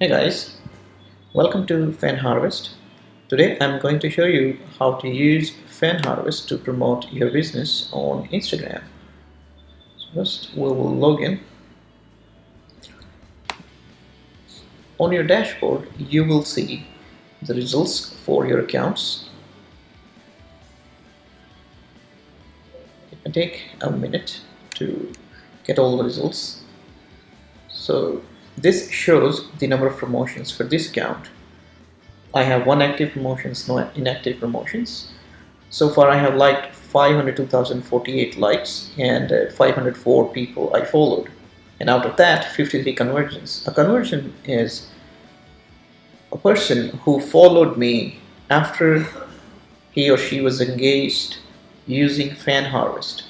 Hey guys, welcome to Fan Harvest. Today I'm going to show you how to use Fan Harvest to promote your business on Instagram. So first we will log in. On your dashboard you will see the results for your accounts. It may take a minute to get all the results. So this shows the number of promotions for this account. I have one active promotions, no inactive promotions. So far I have liked 502,048 likes and 504 people I followed. And out of that, 53 conversions. A conversion is a person who followed me after he or she was engaged using Fan Harvest.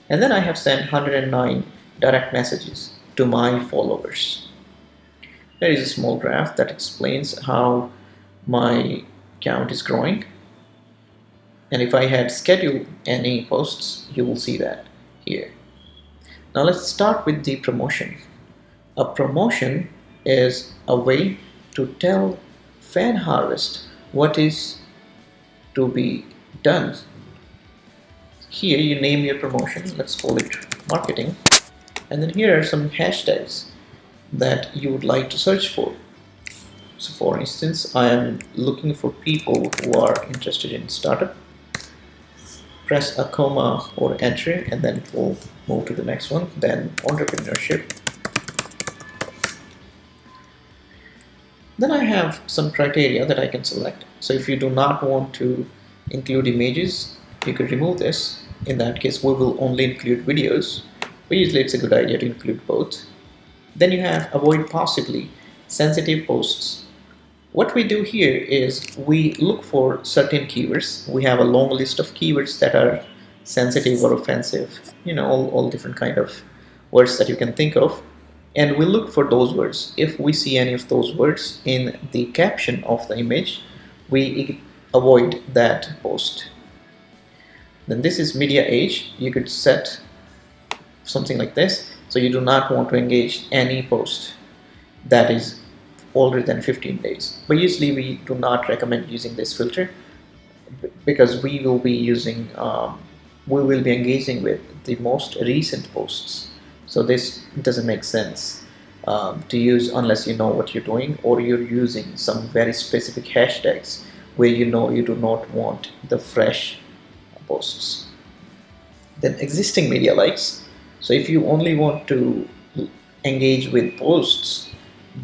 And then I have sent 109 direct messages to my followers. There is a small graph that explains how my account is growing. And if I had scheduled any posts, you will see that here. Now let's start with the promotion. A promotion is a way to tell Fan Harvest what is to be done. Here you name your promotion, let's call it marketing. And then here are some hashtags that you would like to search for. So for instance, I am looking for people who are interested in startup. Press a comma or enter and then it will move to the next one, then entrepreneurship. Then I have some criteria that I can select. So if you do not want to include images, you could remove this. In that case, we will only include videos, but usually it's a good idea to include both. Then you have avoid possibly sensitive posts. What we do here is we look for certain keywords. We have a long list of keywords that are sensitive or offensive, all different kind of words that you can think of. And we look for those words. If we see any of those words in the caption of the image, we avoid that post. Then this is media age. You could set something like this. So you do not want to engage any post that is older than 15 days. But usually we do not recommend using this filter because we will be engaging with the most recent posts. So this doesn't make sense to use unless you know what you're doing or you're using some very specific hashtags where you do not want the fresh posts. Then existing media likes. So if you only want to engage with posts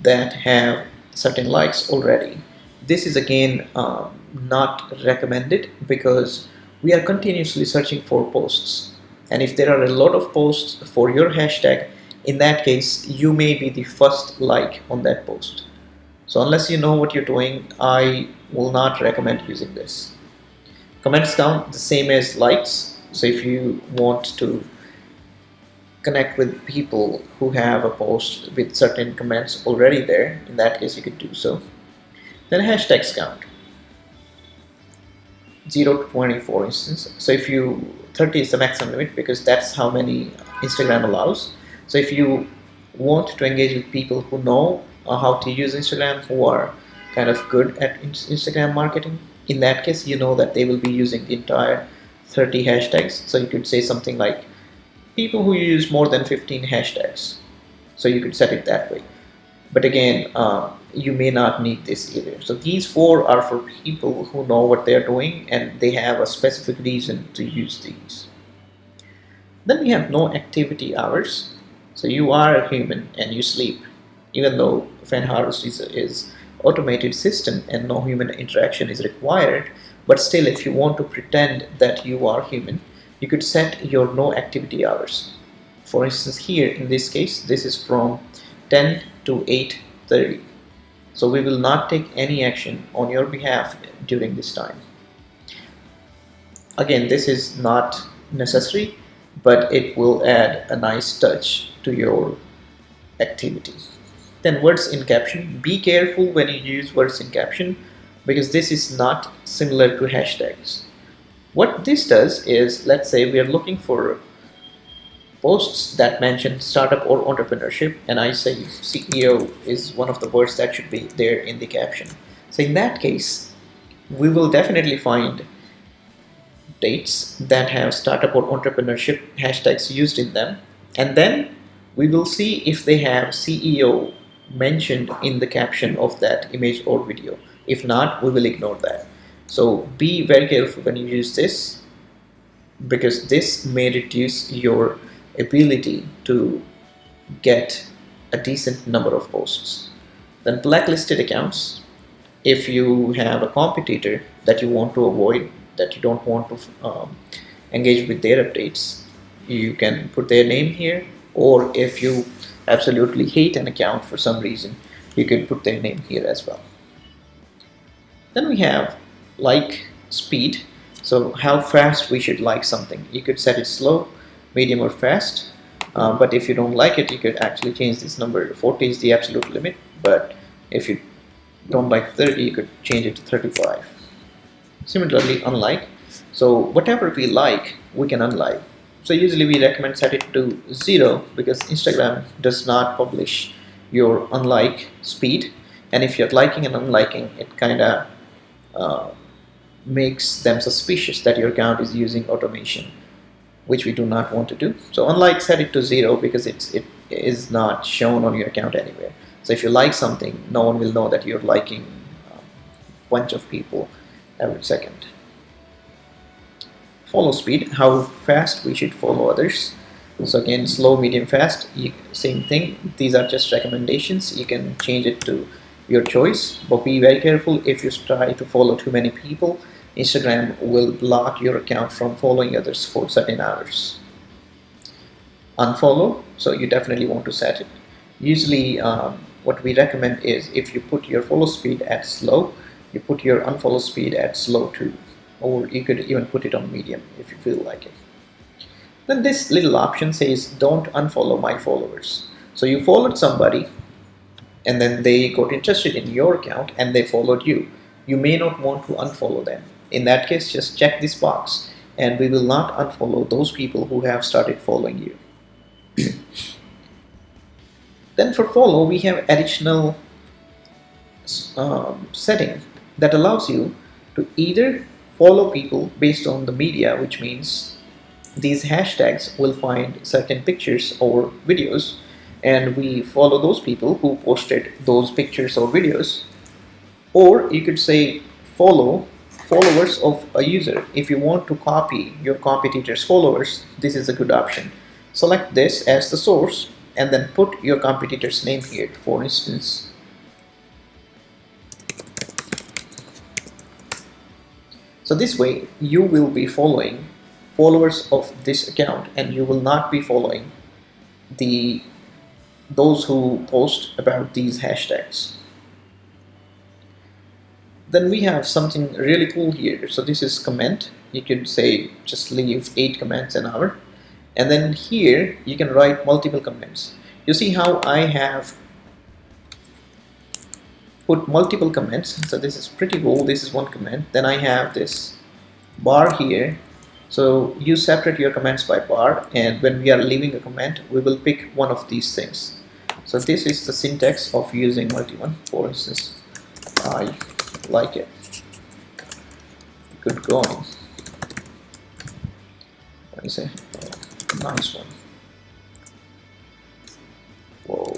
that have certain likes already, this is again not recommended because we are continuously searching for posts, and if there are a lot of posts for your hashtag, in that case you may be the first like on that post. So unless you know what you're doing, I will not recommend using this. Comments count the same as likes. So if you want to connect with people who have a post with certain comments already there, in that case you could do so. Then hashtags count 0 to 20 for instance. So if 30 is the maximum limit because that's how many Instagram allows. So if you want to engage with people who know how to use Instagram, who are kind of good at Instagram marketing, in that case you know that they will be using the entire 30 hashtags. So you could say something like people who use more than 15 hashtags. So you could set it that way. But again, you may not need this either. So these 4 are for people who know what they're doing and they have a specific reason to use these. Then we have no activity hours. So you are a human and you sleep. Even though Fan Harvest is automated system and no human interaction is required, but still if you want to pretend that you are human, you could set your no activity hours. For instance, here in this case, this is from 10 to 8:30. So we will not take any action on your behalf during this time. Again, this is not necessary, but it will add a nice touch to your activity. Then words in caption. Be careful when you use words in caption because this is not similar to hashtags. What this does is, let's say we are looking for posts that mention startup or entrepreneurship, and I say CEO is one of the words that should be there in the caption. So in that case, we will definitely find dates that have startup or entrepreneurship hashtags used in them, and then we will see if they have CEO mentioned in the caption of that image or video. If not, we will ignore that. So be very careful when you use this, because this may reduce your ability to get a decent number of posts. Then blacklisted accounts, if you have a competitor that you want to avoid, that you don't want to engage with their updates, you can put their name here, or if you absolutely hate an account for some reason, you can put their name here as well. Then we have like speed, so how fast we should like something. You could set it slow, medium, or fast, but if you don't like it, you could actually change this number. 40 is the absolute limit, but if you don't like 30, you could change it to 35. Similarly, unlike, so whatever we like, we can unlike. So usually we recommend set it to 0, because Instagram does not publish your unlike speed, and if you're liking and unliking, it kind of makes them suspicious that your account is using automation, which we do not want to do. So unlike, set it to 0, because it is not shown on your account anywhere. So if you like something, no one will know that you're liking a bunch of people every second. Follow speed, how fast we should follow others. So again, slow, medium, fast, same thing. These are just recommendations. You can change it to your choice, but be very careful. If you try to follow too many people, Instagram will block your account from following others for certain hours. Unfollow, so you definitely want to set it. Usually what we recommend is, if you put your follow speed at slow, you put your unfollow speed at slow too, or you could even put it on medium if you feel like it. Then this little option says don't unfollow my followers. So you followed somebody and then they got interested in your account and they followed you. You may not want to unfollow them. In that case, just check this box and we will not unfollow those people who have started following you. Then for follow, we have additional setting that allows you to either follow people based on the media, which means these hashtags will find certain pictures or videos, and we follow those people who posted those pictures or videos. Or you could say follow followers of a user. If you want to copy your competitor's followers, this is a good option. Select this as the source and then put your competitor's name here. For instance, so this way you will be following followers of this account and you will not be following those who post about these hashtags. Then we have something really cool here. So this is comment. You could say just leave 8 comments an hour, and then here you can write multiple comments. You see how I have put multiple comments. So this is pretty cool. This is one comment. Then I have this bar here. So you separate your comments by bar, and when we are leaving a comment, we will pick one of these things. So this is the syntax of using multi-one. For instance, I like it. Good going. Let me say, nice one. Whoa.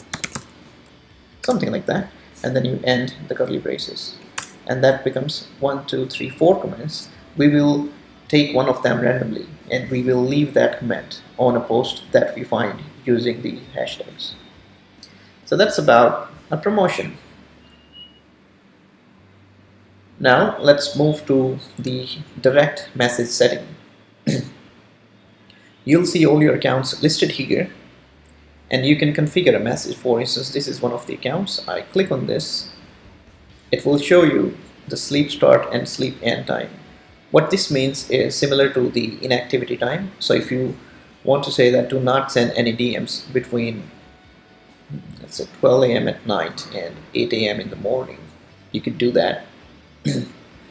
Something like that. And then you end the curly braces. And that becomes 1, 2, 3, 4 comments. We will take one of them randomly and we will leave that comment on a post that we find using the hashtags. So that's about a promotion. Now let's move to the direct message setting. You'll see all your accounts listed here and you can configure a message. For instance, this is one of the accounts. I click on this. It will show you the sleep start and sleep end time. What this means is similar to the inactivity time. So if you want to say that do not send any DMs between, let's say, 12 a.m. at night and 8 a.m. in the morning, you could do that.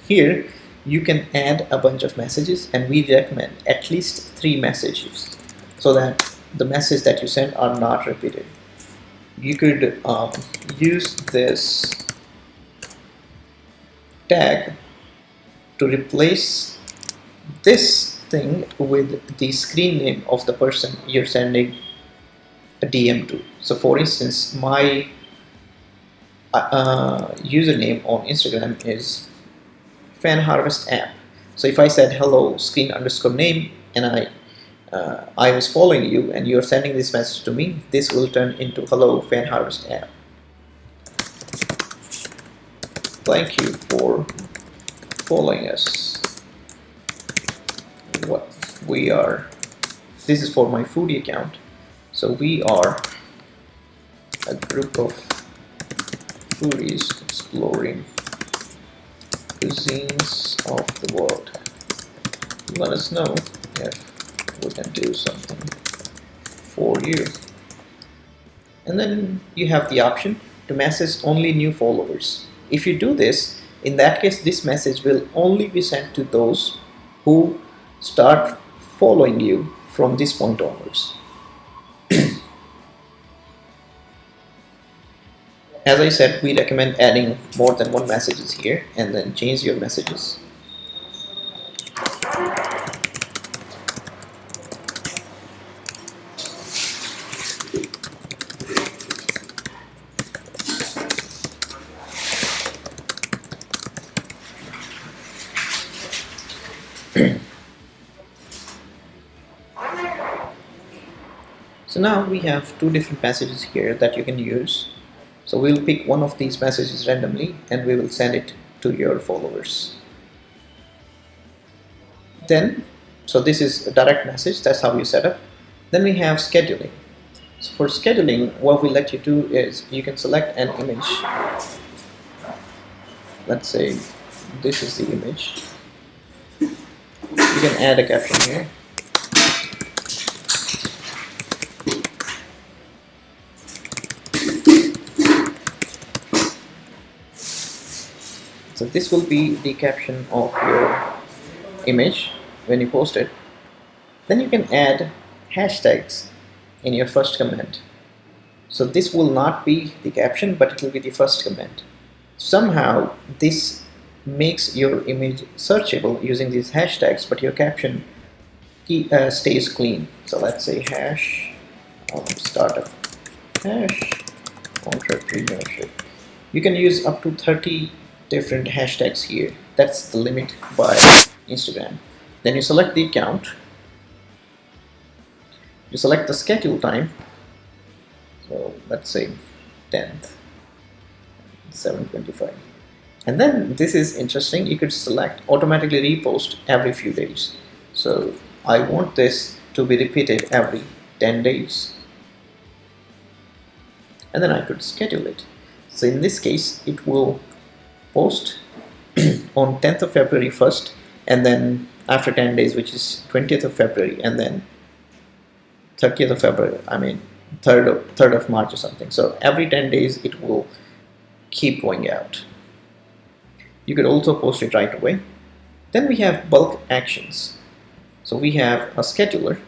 Here you can add a bunch of messages, and we recommend at least 3 messages so that the message that you send are not repeated. You could use this tag to replace this thing with the screen name of the person you're sending a DM to. So for instance, my username on Instagram is Fan Harvest App. So if I said hello screen underscore name and I was following you and you're sending this message to me, this will turn into hello Fan Harvest App. Thank you for following us. What we are, this is for my foodie account. So we are a group of foodies exploring cuisines of the world. Let us know if we can do something for you. And then you have the option to message only new followers. If you do this, in that case, this message will only be sent to those who start following you from this point onwards. As I said, we recommend adding more than one messages here and then change your messages. So now we have two different messages here that you can use. So we'll pick one of these messages randomly and we will send it to your followers. Then, so this is a direct message, that's how you set up. Then we have scheduling. So for scheduling, what we let you do is you can select an image. Let's say this is the image. You can add a caption here. So this will be the caption of your image when you post it. Then you can add hashtags in your first comment. So this will not be the caption, but it will be the first comment. Somehow this makes your image searchable using these hashtags, but your caption stays clean. So let's say hash startup, hash entrepreneurship. You can use up to 30 different hashtags here. That's the limit by Instagram. Then you select the account. You select the schedule time. So let's say 10th, 7:25. And then this is interesting. You could select automatically repost every few days. So I want this to be repeated every 10 days. And then I could schedule it. So in this case, it will post on 10th of February first, and then after 10 days, which is 20th of February, and then 30th of February, I mean 3rd of March or something. So every 10 days it will keep going out. You could also post it right away. Then we have bulk actions. So we have a scheduler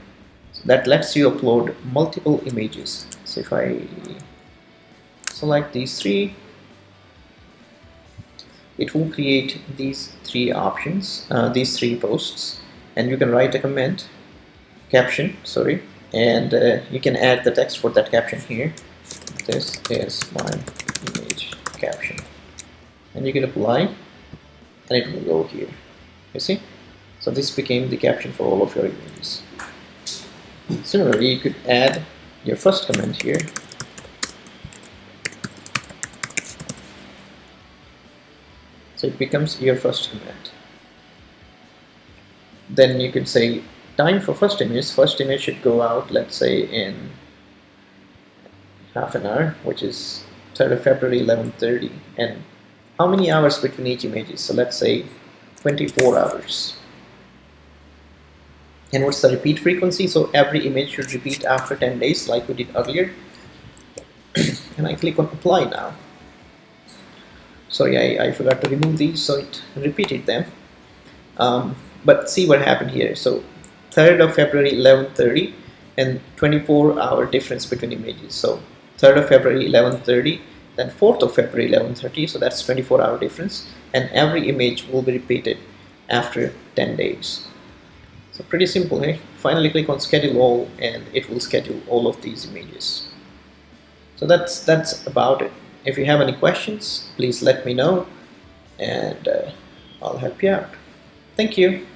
that lets you upload multiple images. So if I select these three, it will create these three options, these three posts, and you can write a comment, caption, sorry, and you can add the text for that caption here. This is my image caption, and you can apply, and it will go here. You see? So this became the caption for all of your images. Similarly, you could add your first comment here. So it becomes your first comment. Then you could say time for first image. First image should go out, let's say, in half an hour, which is 3rd of February, 11:30. And how many hours between each image? So let's say 24 hours. And what's the repeat frequency? So every image should repeat after 10 days like we did earlier. And I click on apply now. Sorry, I forgot to remove these, so it repeated them. But see what happened here. So 3rd of February, 11:30, and 24-hour difference between images. So 3rd of February 11:30, then 4th of February 11:30, so that's 24-hour difference, and every image will be repeated after 10 days. So pretty simple, eh? Finally click on schedule all and it will schedule all of these images. So that's about it. If you have any questions, please let me know and I'll help you out. Thank you.